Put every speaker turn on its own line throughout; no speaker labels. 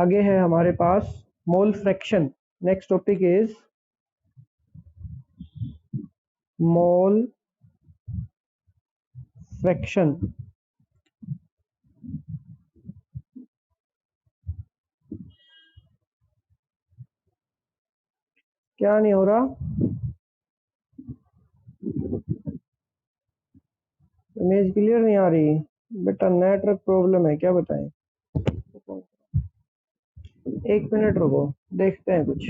आगे है हमारे पास mole fraction. Next topic is mole fraction. क्या नहीं हो रहा? इमेज क्लियर नहीं आ रही बेटा, नेटवर्क प्रॉब्लम है क्या बताएं? एक मिनट रुको, देखते हैं कुछ।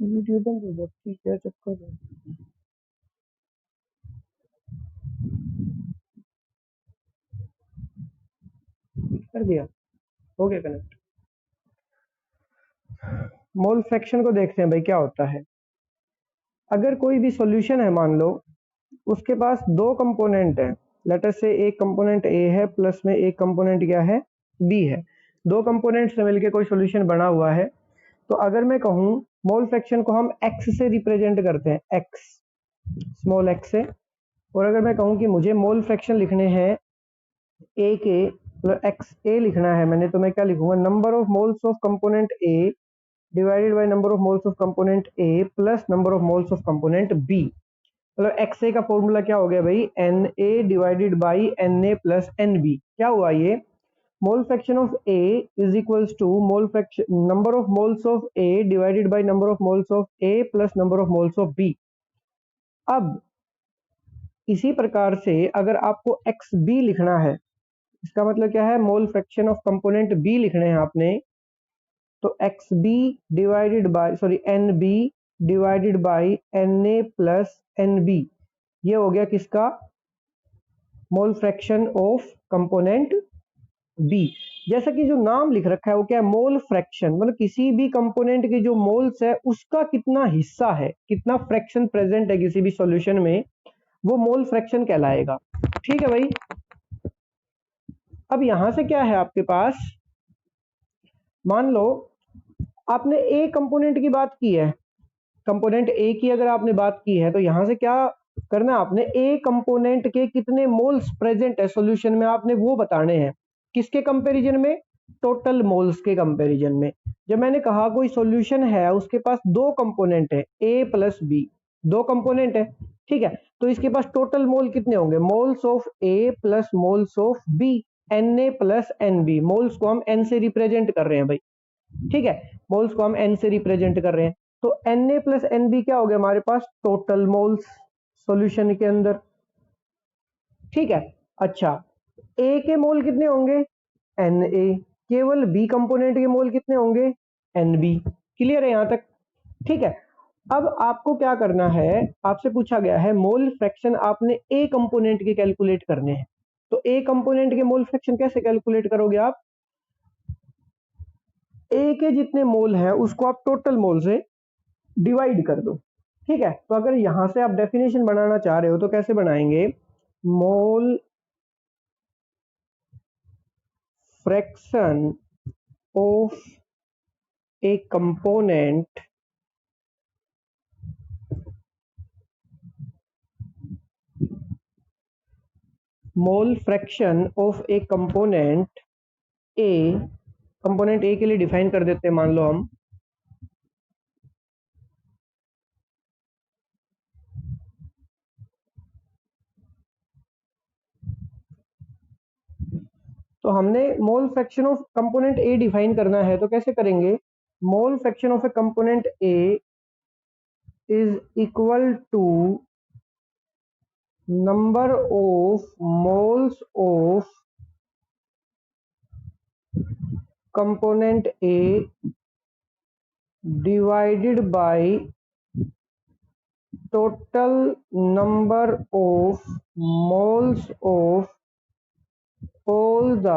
वीडियो बंद हो जाती, क्या चक्कर है? कर दिया, हो गया कनेक्ट। मोल फ्रैक्शन को देखते हैं भाई क्या होता है। अगर कोई भी सॉल्यूशन है, मान लो उसके पास दो कंपोनेंट है, लेट अस से एक कंपोनेंट ए है प्लस में एक कंपोनेंट क्या है, बी है। दो कंपोनेंट से मिलके कोई सॉल्यूशन बना हुआ है। तो अगर मैं कहूँ मोल फ्रैक्शन को हम एक्स से रिप्रेजेंट करते हैं, एक्स स्मॉल एक्स से। और अगर मैं कहूँ कि मुझे मोल फ्रैक्शन लिखने हैं ए के, मतलब एक्स ए लिखना है मैंने, तो मैं क्या लिखूंगा, number of moles of component A divided by number of moles of component A plus number of moles of component B. मतलब एक्स ए का फॉर्मूला क्या हो गया भाई, N A divided by N A plus N B. क्या हुआ ये, mole fraction of A is equals to mole fraction number of moles of A divided by number of moles of A plus number of moles of B. अब इसी प्रकार से अगर आपको x B लिखना है, इसका मतलब क्या है, mole fraction of component B लिखने हैं आपने, तो X B divided by sorry N B divided by N A plus N B. ये हो गया किसका, mole fraction of component B. जैसा कि जो नाम लिख रखा है वो क्या है, मोल फ्रैक्शन, मतलब किसी भी कंपोनेंट के जो मोल्स है उसका कितना हिस्सा है, कितना फ्रैक्शन प्रेजेंट है किसी भी सॉल्यूशन में, वो मोल फ्रैक्शन कहलाएगा। ठीक है भाई। अब यहां से क्या है आपके पास, मान लो आपने ए कंपोनेंट की बात की है, कंपोनेंट ए की अगर आपने बात की है, तो यहां से क्या करना है आपने, ए कंपोनेंट के कितने मोल्स प्रेजेंट है सॉल्यूशन में, आपने वो बताने हैं। किसके कंपैरिजन में, टोटल मोल्स के कंपैरिजन में। जब मैंने कहा कोई सॉल्यूशन है उसके पास दो कंपोनेंट है, ए प्लस बी, दो कंपोनेंट है, ठीक है, तो इसके पास टोटल मोल कितने होंगे, moles of A plus moles of B, N A plus N B. Moles को हम एन से रिप्रेजेंट कर रहे हैं भाई, ठीक है, मोल्स को हम एन से रिप्रेजेंट कर रहे हैं। तो N A plus N B क्या हो गया हमारे पास, टोटल मोल्स सॉल्यूशन के अंदर, ठीक है। अच्छा, ए के मोल कितने होंगे, एन ए, केवल बी कंपोनेंट के मोल कितने होंगे, एन बी। क्लियर है यहां तक? ठीक है। अब आपको क्या करना है, आपसे पूछा गया है मोल फ्रैक्शन आपने ए कंपोनेंट के कैलकुलेट करने हैं। तो ए कंपोनेंट के मोल फ्रैक्शन कैसे कैलकुलेट करोगे आप, ए के जितने मोल हैं उसको आप टोटल मोल से डिवाइड कर दो, ठीक है। तो अगर यहां से आप डेफिनेशन बनाना चाह रहे हो तो कैसे बनाएंगे, मोल fraction of A component mole fraction of A component A, component ए के लिए डिफाइन कर देते हैं, मान लो हम, तो हमने mole fraction of component A define करना है, तो कैसे करेंगे, mole fraction of A component A is equal to number of moles of component A divided by total number of moles of all the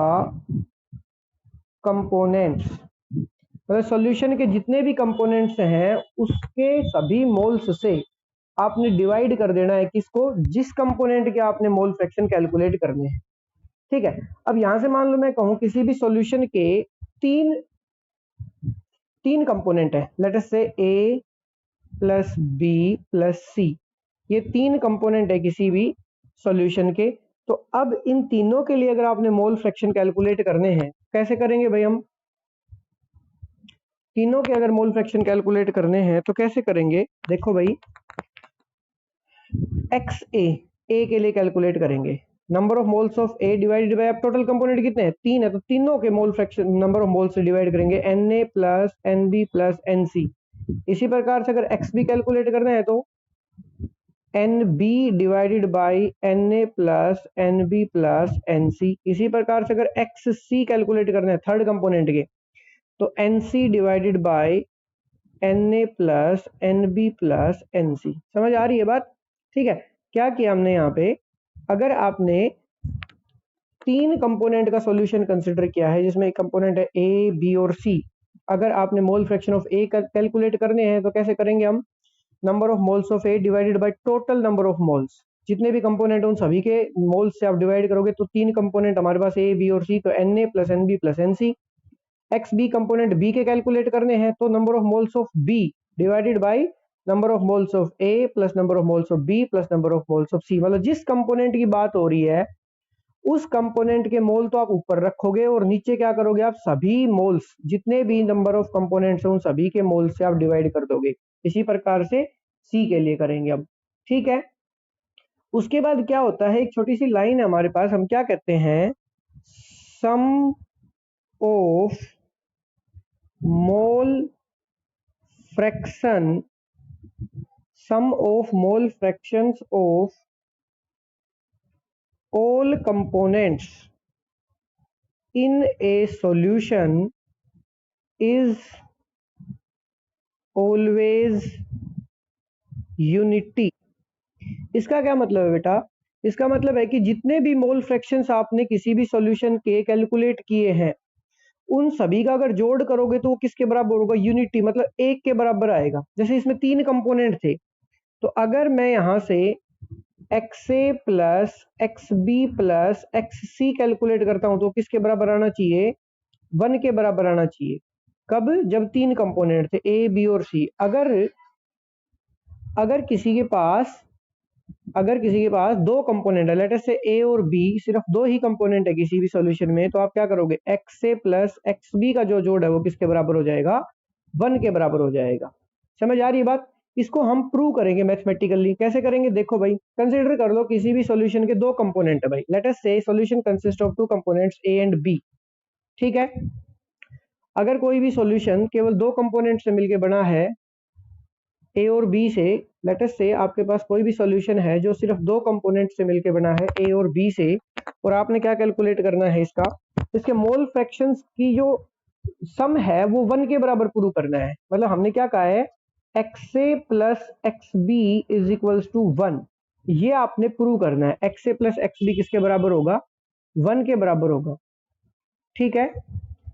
components. मतलब solution के जितने भी components हैं उसके सभी मोल्स से आपने डिवाइड कर देना है, किसको, जिस कंपोनेंट के आपने मोल फ्रैक्शन कैलकुलेट करने हैं, ठीक है। अब यहां से मान लो मैं कहूं किसी भी सॉल्यूशन के तीन कंपोनेंट है, लेट अस से ए प्लस बी प्लस सी, ये तीन कंपोनेंट है किसी भी सॉल्यूशन के। तो अब इन तीनों के लिए अगर आपने मोल फ्रैक्शन कैलकुलेट करने हैं, कैसे करेंगे भाई? हम तीनों के अगर मोल फ्रैक्शन कैलकुलेट करने हैं तो कैसे करेंगे? देखो भाई, एक्स ए के लिए कैलकुलेट करेंगे, number of moles of A divided by, अब टोटल कंपोनेंट कितने हैं? तीन है, तो तीनों के mole fraction number of moles से डिवाइड करेंगे, N A plus N B plus N C. इसी प्रकार से अगर एक्स बी कैलकुलेट करना है तो N B divided by N A plus N B plus N C. इसी प्रकार से अगर एक्स सी कैलकुलेट करना है थर्ड कंपोनेंट के, तो N C divided by N A plus N B plus N C. समझ आ रही है बात? ठीक है। क्या किया हमने यहाँ पे, अगर आपने तीन कंपोनेंट का सॉल्यूशन कंसिडर किया है जिसमें एक कंपोनेंट है ए बी और सी, अगर आपने मोल फ्रैक्शन ऑफ ए कैलकुलेट करने हैं तो कैसे करेंगे हम? Number of moles of A divided by total number of moles, जितने भी कंपोनेंट उन सभी के मोल्स से आप डिवाइड करोगे, तो तीन कंपोनेंट हमारे पास ए बी और सी, तो N A plus N B plus N C. X B component B के कैलकुलेट करने हैं तो number of moles of B divided by number of moles of A plus number of moles of B plus number of moles of C. मतलब जिस component की बात हो रही है उस कंपोनेंट के मोल तो आप ऊपर रखोगे और नीचे क्या करोगे? आप सभी मोल्स, जितने भी नंबर ऑफ कंपोनेंट्स हैं उन सभी के मोल से आप डिवाइड कर दोगे। इसी प्रकार से सी के लिए करेंगे अब। ठीक है। उसके बाद क्या होता है, एक छोटी सी लाइन है हमारे पास, हम क्या कहते हैं? Sum of mole fraction, sum of mole fractions of all components in a solution is always unity। इसका क्या मतलब है बेटा? इसका मतलब है कि जितने भी मोल फ्रैक्शंस आपने किसी भी सॉल्यूशन के कैलकुलेट किए हैं उन सभी का अगर जोड़ करोगे तो वो किसके बराबर होगा? यूनिटी, मतलब एक के बराबर आएगा। जैसे इसमें तीन कंपोनेंट थे, तो अगर मैं यहां से X A plus X B plus X C calculate करता हूं तो किसके बराबर आना चाहिए? 1 के बराबर आना चाहिए। कब? जब तीन कंपोनेंट थे ए बी और सी। अगर किसी के पास दो कंपोनेंट है, लेट अस से ए और बी, सिर्फ दो ही कंपोनेंट है किसी भी सॉल्यूशन में, तो आप क्या करोगे? X A plus X B का जो जोड़ है वो किसके बराबर हो जाएगा? 1 के बराबर हो जाएगा। समझ आ रही है बात? इसको हम प्रूव करेंगे मैथमेटिकली। कैसे करेंगे? देखो भाई, कंसीडर कर लो किसी भी सॉल्यूशन के दो कंपोनेंट है भाई, let us say solution consist of two components A and B. ठीक है। अगर कोई भी सॉल्यूशन केवल दो कंपोनेंट से मिलकर बना है, ए और बी से, लेट अस से आपके पास कोई भी सॉल्यूशन है जो सिर्फ दो कंपोनेंट से मिलकर बना है ए और बी से, और आपने क्या कैलकुलेट करना है? इसके मोल फ्रैक्शंस की जो सम है वो 1 के बराबर प्रूव करना है। मतलब हमने क्या कहा है? X A plus X B is equals to 1, ये आपने प्रूव करना है। X A plus X B किसके बराबर होगा? 1 के बराबर होगा। ठीक है।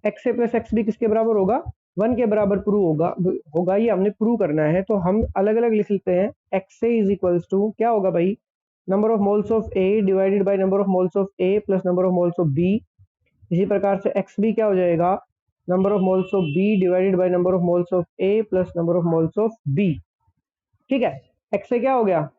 X A plus X B किसके बराबर होगा? 1 के बराबर प्रूव होगा ये हमने प्रूव करना है। तो हम अलग अलग लिख लेते हैं। X A is equals to क्या होगा भाई? Number of moles of A divided by number of moles of A plus number of moles of B. इसी प्रकार से एक्स बी क्या हो जाएगा? Number of moles of B divided by number of moles of A plus number of moles of B. ठीक है। X ए क्या हो गया?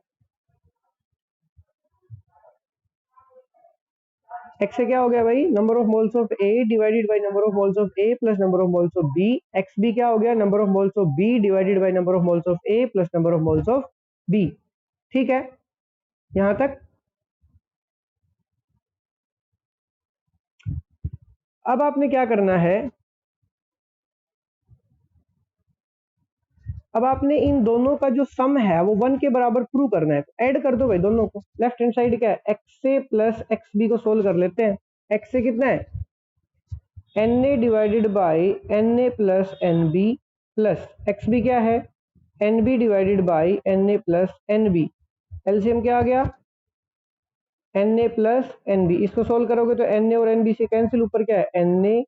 एक्स से क्या हो गया भाई? Number of moles of A divided by number of moles of A plus number of moles of B. X B क्या हो गया? Number of moles of B divided by number of moles of A plus number of moles of B. ठीक है, यहां तक। अब आपने क्या करना है? अब आपने इन दोनों का जो सम है वो 1 के बराबर प्रूव करना है। तो ऐड कर दो भाई दोनों को। लेफ्ट हैंड साइड क्या है? X A plus X B को सोल्व कर लेते हैं। एक्स ए कितना है? N A divided by N A plus N B, plus X B क्या है? N B divided by N A plus N B. LCM क्या आ गया? N A plus N B. इसको सोल्व करोगे तो एन ए और एन बी से कैंसिल, ऊपर क्या है? एन ए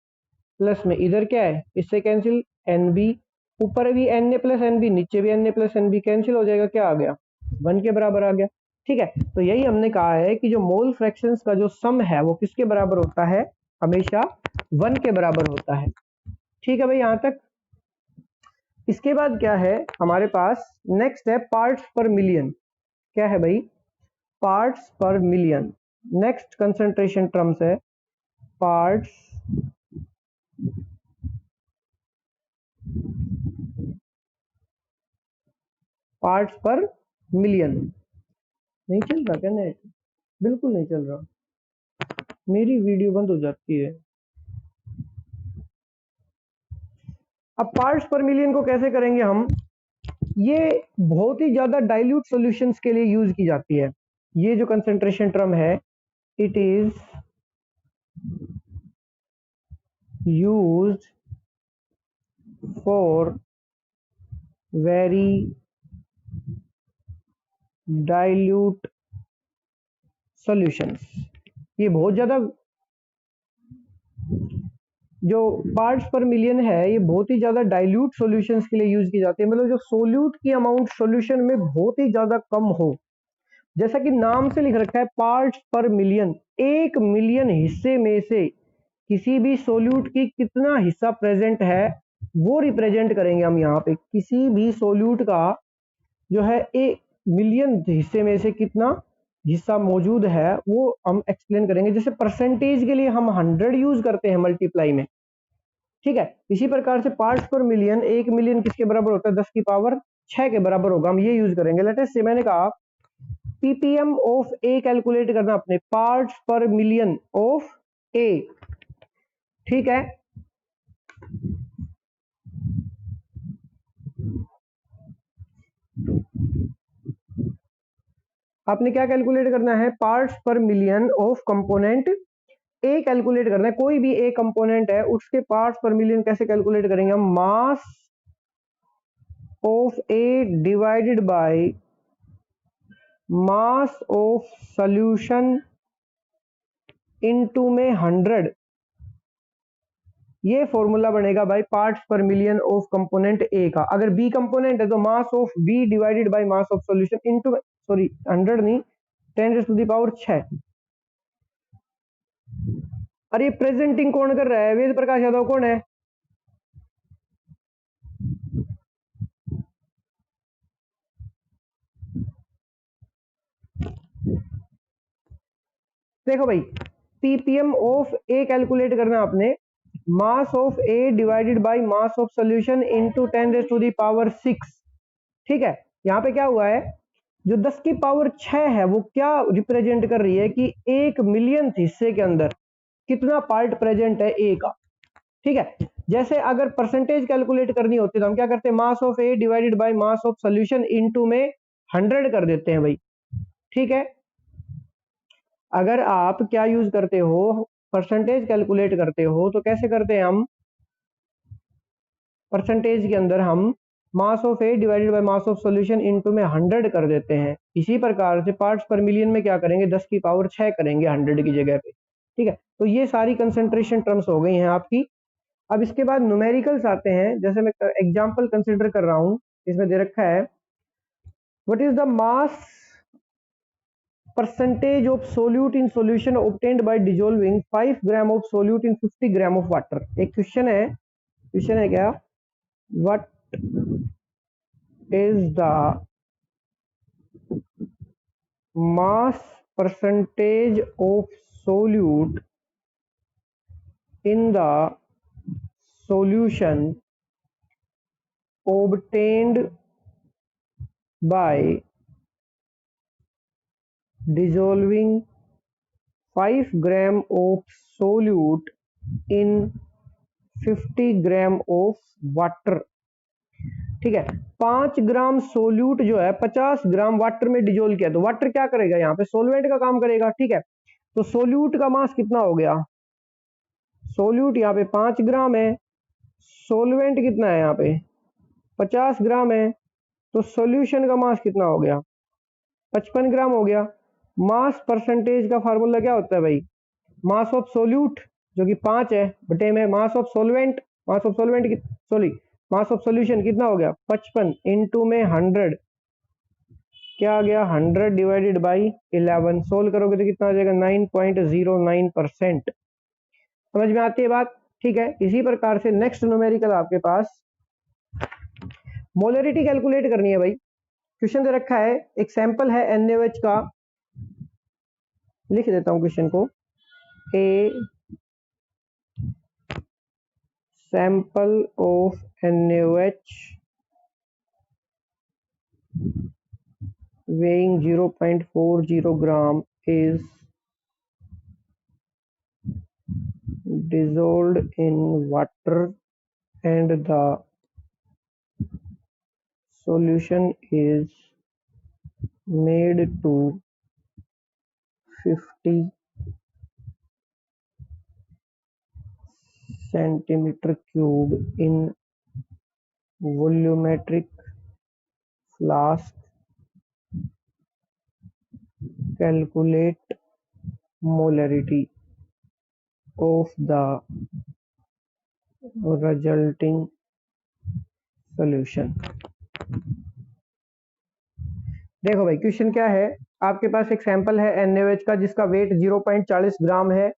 प्लस में इधर क्या है? इससे कैंसिल एन बी, ऊपर भी N A plus N B, नीचे भी N A plus N B, cancel हो जाएगा। क्या आ गया? 1 के बराबर आ गया। ठीक है, तो यही हमने कहा है कि जो मोल फ्रैक्शंस का जो सम है वो किसके बराबर होता है, हमेशा 1 के बराबर होता है। ठीक है भाई, यहां तक। इसके बाद क्या है हमारे पास, नेक्स्ट है पार्ट्स पर मिलियन। क्या है भाई, पार्ट्स पर मिलियन। नेक्स्ट कंसंट्रेशन टर्म्स है पार्ट्स पर मिलियन। नहीं चल रहा क्या नेट? बिल्कुल नहीं चल रहा, मेरी वीडियो बंद हो जाती है। अब पार्ट्स पर मिलियन को कैसे करेंगे हम, ये बहुत ही ज्यादा डाइल्यूट सॉल्यूशंस के लिए यूज की जाती है। ये जो कंसंट्रेशन टर्म है, it is used for very dilute solutions. ये बहुत ज्यादा, जो पार्ट्स पर मिलियन है ये बहुत ही ज्यादा डाइल्यूट सॉल्यूशंस के लिए यूज की जाती है, मतलब जो सोल्यूट की अमाउंट सॉल्यूशन में बहुत ही ज्यादा कम हो। जैसा कि नाम से लिख रखा है पार्ट्स पर मिलियन, 1 मिलियन हिस्से में से किसी भी सोल्यूट की कितना हिस्सा प्रेजेंट है वो रिप्रेजेंट करेंगे हम यहाँ पे। किसी भी सोल्यूट का जो है 1 मिलियन हिस्से में से कितना हिस्सा मौजूद है वो हम एक्सप्लेन करेंगे। जैसे परसेंटेज के लिए हम 100 यूज करते हैं मल्टीप्लाई में, ठीक है, इसी प्रकार से पार्ट्स पर मिलियन, 1 मिलियन किसके बराबर होता है, 10 की पावर 6 के बराबर होगा, हम ये यूज करेंगे। लेटेस्ट से मैंने कहा पीपीएम ऑफ ए कैलकुलेट करना अपने, पार्ट्स पर मिलियन ऑफ ए, ठीक है। आपने क्या कैलकुलेट करना है, पार्ट्स पर million of component A calculate करना है। कोई भी ए कंपोनेंट है उसके पार्ट्स पर मिलियन कैसे कैलकुलेट करेंगे हम, मास of A divided by mass of solution into में 100, ये फॉर्मूला बनेगा भाई पार्ट्स पर मिलियन ऑफ कंपोनेंट ए का। अगर बी कंपोनेंट है तो mass of B divided by mass of solution into, sorry 100 नहीं, 10 टू द पावर 6। अरे प्रेजेंटिंग कौन कर रहा है, वेद प्रकाश यादव कौन है? देखो भाई, पीपीएम ऑफ ए कैलकुलेट करना आपने, mass of A divided by mass of solution into 10 to the power 6, ठीक है। यहाँ पे क्या हुआ है, जो 10 की पावर 6 है वो क्या रिप्रेजेंट कर रही है कि 1 मिलियन हिस्से के अंदर कितना पार्ट प्रेजेंट है ए का, ठीक है। जैसे अगर परसेंटेज कैलकुलेट करनी होती है तो हम क्या करते हैं, मास of A divided by mass of solution into में 100 कर देते हैं भाई, ठीक है। अगर आप क्या यूज करते हो, परसेंटेज कैलकुलेट करते हो तो कैसे करते हैं हम, परसेंटेज के अंदर हम मास of A divided by mass of solution into में 100 कर देते हैं। इसी प्रकार से पार्ट्स पर मिलियन में क्या करेंगे, 10 की पावर 6 करेंगे 100 की जगह पे, ठीक है। तो ये सारी कंसंट्रेशन टर्म्स हो गई हैं आपकी। अब इसके बाद न्यूमेरिकल्स आते हैं। जैसे मैं एग्जांपल कंसिडर कर रहा हूं, इसमें दे रखा है what is the mass percentage of solute in solution obtained by dissolving 5 gram of solute in 50 gram of water। एक क्वेश्चन है क्या, what is the mass percentage of solute in the solution obtained by dissolving 5 gram of solute in 50 gram of water, ठीक है। 5 ग्राम solute जो है 50 gram water में dissolve किया, तो वाटर क्या करेगा, यहाँ पे सोलवेंट का काम करेगा, ठीक है। तो सोल्यूट का मास कितना हो गया, सोल्यूट यहाँ पे 5 ग्राम है, सोलवेंट कितना है यहाँ पे 50 ग्राम है, तो सॉल्यूशन का मास कितना हो गया 55 ग्राम हो गया। मास परसेंटेज का फार्मूला क्या होता है भाई, मास ऑफ सोल्यूट जो कि 5 है बटे में mass of solvent, mass of solution कितना हो गया 55 इनटू में 100 क्या आ गया 100 डिवाइडेड बाई 11, सोल्व करोगे तो कितना आ जाएगा 9.09%। समझ में आती है बात? ठीक है, इसी प्रकार से नेक्स्ट न्यूमेरिकल आपके पास मोलरिटी कैलकुलेट करनी है भाई। क्वेश्चन दे रखा है, एक सैंपल है NaOH का, लिख देता हूं क्वेश्चन को, a sample of NaOH weighing 0.40 gram is dissolved in water and the solution is made to 50 centimeter cube in volumetric flask. Calculate molarity of the resulting solution. देखो भाई क्वेश्चन क्या है, आपके पास एक सैंपल है NaOH का जिसका वेट 0.40 ग्राम है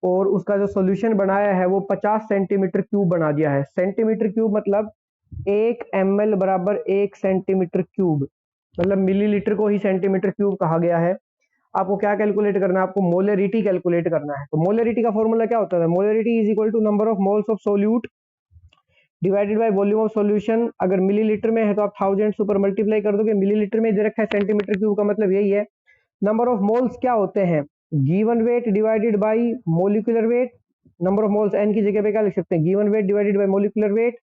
और उसका जो सॉल्यूशन बनाया है वो 50 सेंटीमीटर क्यूब बना दिया है। सेंटीमीटर क्यूब मतलब 1 ml बराबर 1 सेंटीमीटर क्यूब, मतलब मिलीलीटर को ही सेंटीमीटर क्यूब कहा गया है। आपको क्या कैलकुलेट करना है, आपको मोलरिटी कैलकुलेट करना है। तो मोलरिटी का फॉर्मूला क्या होता है, molarity is equal to number of moles of solute divided by volume of solution. अगर मिलीलीटर में है तो आप 1000 से ऊपर मल्टीप्लाई कर दोगे, मिलीलीटर में दे रखा है सेंटीमीटर क्यूब का मतलब यही है। नंबर ऑफ मोल्स क्या होते हैं, given weight divided by molecular weight. Number of moles n की जगह पे क्या लिख सकते हैं, given weight divided by molecular weight.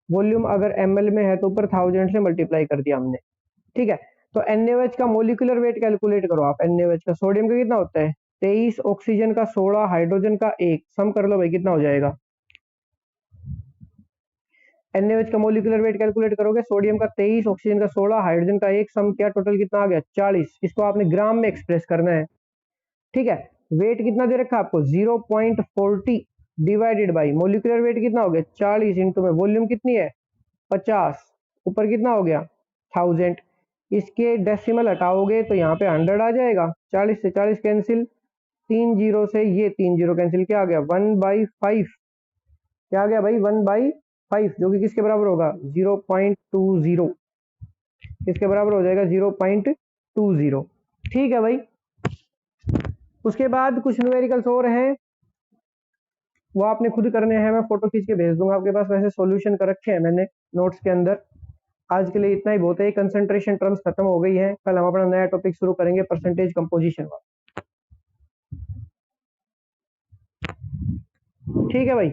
Volume अगर ml में है तो ऊपर 1000 से मल्टीप्लाई कर दिया हमने, ठीक है। तो NaOH का मोलिकुलर वेट कैलकुलेट करो आप। NaOH का सोडियम का कितना होता है 23, ऑक्सीजन का 16, हाइड्रोजन का 1, सम कर लो भाई कितना हो जाएगा। NaOH का मोलिकुलर वेट कैलकुलेट करोगे, सोडियम का 23, ऑक्सीजन का 16, हाइड्रोजन का 1, सम किया टोटल कितना आ गया 40। इसको आपने ग्राम में एक्सप्रेस करना है, ठीक है। वेट कितना दे रखा है आपको 0.40 डिवाइडेड बाई मोलिकुलर वेट कितना हो गया 40 इंटू में वॉल्यूम कितनी है 50, ऊपर कितना हो गया 1000। इसके डेसिमल हटाओगे तो यहाँ पे 100 आ जाएगा, 40 से 40 कैंसिल, 3 जीरो से ये 3 जीरो कैंसिल, क्या आ गया 1/5। क्या आ गया भाई 1/5, जो कि किसके बराबर होगा 0.20, किसके बराबर हो जाएगा 0.20। ठीक है भाई। उसके बाद कुछ न्यूमेरिकल्स और हैं, वो आपने खुद करने हैं, मैं फोटो खींच के भेज दूंगा आपके पास। वैसे सॉल्यूशन कर रखे हैं मैंने नोट्स के अंदर। आज के लिए इतना ही बहुत है, कंसंट्रेशन टर्म्स खत्म हो गई हैं। कल हम अपना नया टॉपिक शुरू करेंगे परसेंटेज कंपोजिशन वाला। ठीक है भाई।